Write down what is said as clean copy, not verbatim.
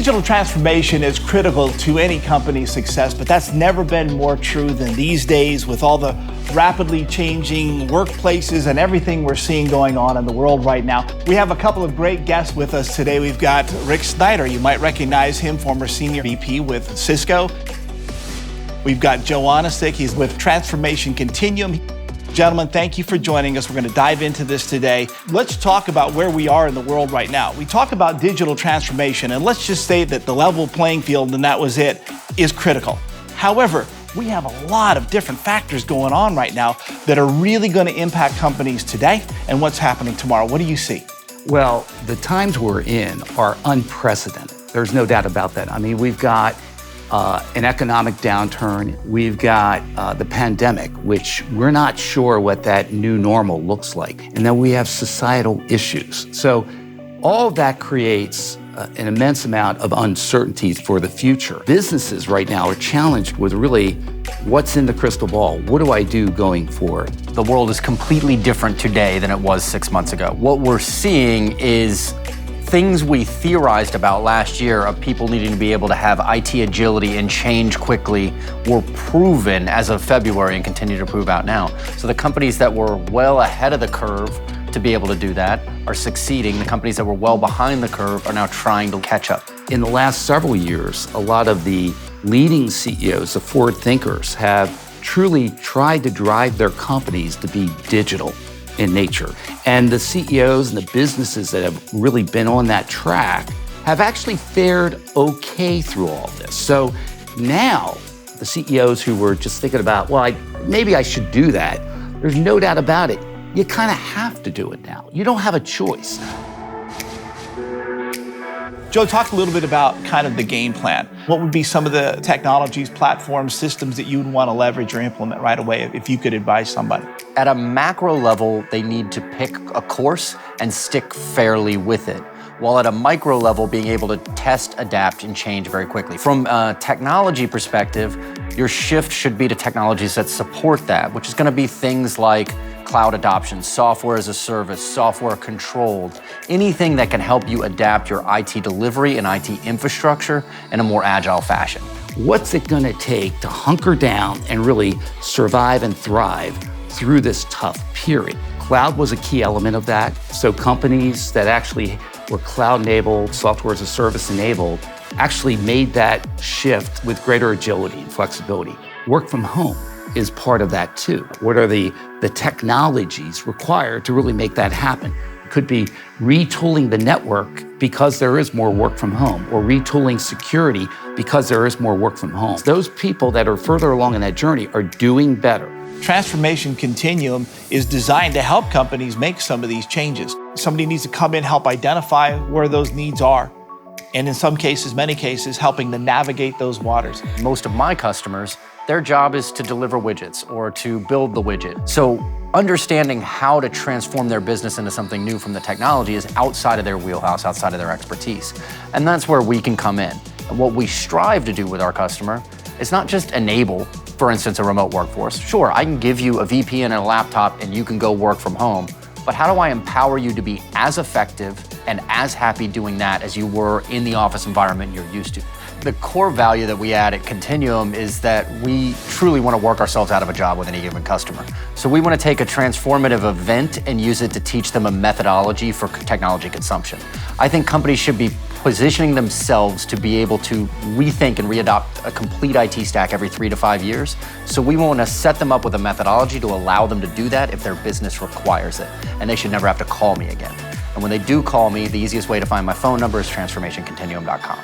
Digital transformation is critical to any company's success, but that's never been more true than these days with all the rapidly changing workplaces and everything we're seeing going on in the world right now. We have a couple of great guests with us today. We've got Rick Snyder. You might recognize him, former Senior VP with Cisco. We've got Joe Onisick. He's with Transformation Continuum. Gentlemen, thank you for joining us. We're going to dive into this today. Let's talk about where we are in the world right now. We talk about digital transformation, and let's just say that the level playing field, and that was it, is critical. However, we have a lot of different factors going on right now that are really going to impact companies today and what's happening tomorrow. What do you see? Well, the times we're in are unprecedented. There's no doubt about that. I mean, we've got an economic downturn. We've got the pandemic, which we're not sure what that new normal looks like. And then we have societal issues. So all of that creates an immense amount of uncertainty for the future. Businesses right now are challenged with really what's in the crystal ball. What do I do going forward? The world is completely different today than it was 6 months ago. What we're seeing is things we theorized about last year of people needing to be able to have IT agility and change quickly were proven as of February and continue to prove out now. So the companies that were well ahead of the curve to be able to do that are succeeding. The companies that were well behind the curve are now trying to catch up. In the last several years, a lot of the leading CEOs, the forward thinkers, have truly tried to drive their companies to be digital in nature. And the CEOs and the businesses that have really been on that track have actually fared okay through all this. So now the CEOs who were just thinking about, well, maybe I should do that, there's no doubt about it. You kind of have to do it now. You don't have a choice. Joe, talk a little bit about kind of the game plan. What would be some of the technologies, platforms, systems that you would want to leverage or implement right away if you could advise somebody? At a macro level, they need to pick a course and stick fairly with it, while at a micro level, being able to test, adapt, and change very quickly. From a technology perspective, your shift should be to technologies that support that, which is going to be things like cloud adoption, software as a service, software controlled, anything that can help you adapt your IT delivery and IT infrastructure in a more agile fashion. What's it going to take to hunker down and really survive and thrive through this tough period? Cloud was a key element of that. So companies that actually were cloud-enabled, software as a service enabled, actually made that shift with greater agility and flexibility. Work from home is part of that too. What are the technologies required to really make that happen? It could be retooling the network because there is more work from home, or retooling security because there is more work from home. Those people that are further along in that journey are doing better. Transformation Continuum is designed to help companies make some of these changes. Somebody needs to come in, help identify where those needs are, and in some cases, many cases, helping to navigate those waters. Most of my customers, their job is to deliver widgets or to build the widget. So understanding how to transform their business into something new from the technology is outside of their wheelhouse, outside of their expertise. And that's where we can come in. And what we strive to do with our customer is not just enable, for instance, a remote workforce. Sure, I can give you a VPN and a laptop and you can go work from home, but how do I empower you to be as effective and as happy doing that as you were in the office environment you're used to? The core value that we add at Continuum is that we truly want to work ourselves out of a job with any given customer. So we want to take a transformative event and use it to teach them a methodology for technology consumption. I think companies should be positioning themselves to be able to rethink and readopt a complete IT stack every 3 to 5 years. So we want to set them up with a methodology to allow them to do that if their business requires it. And they should never have to call me again. And when they do call me, the easiest way to find my phone number is transformationcontinuum.com.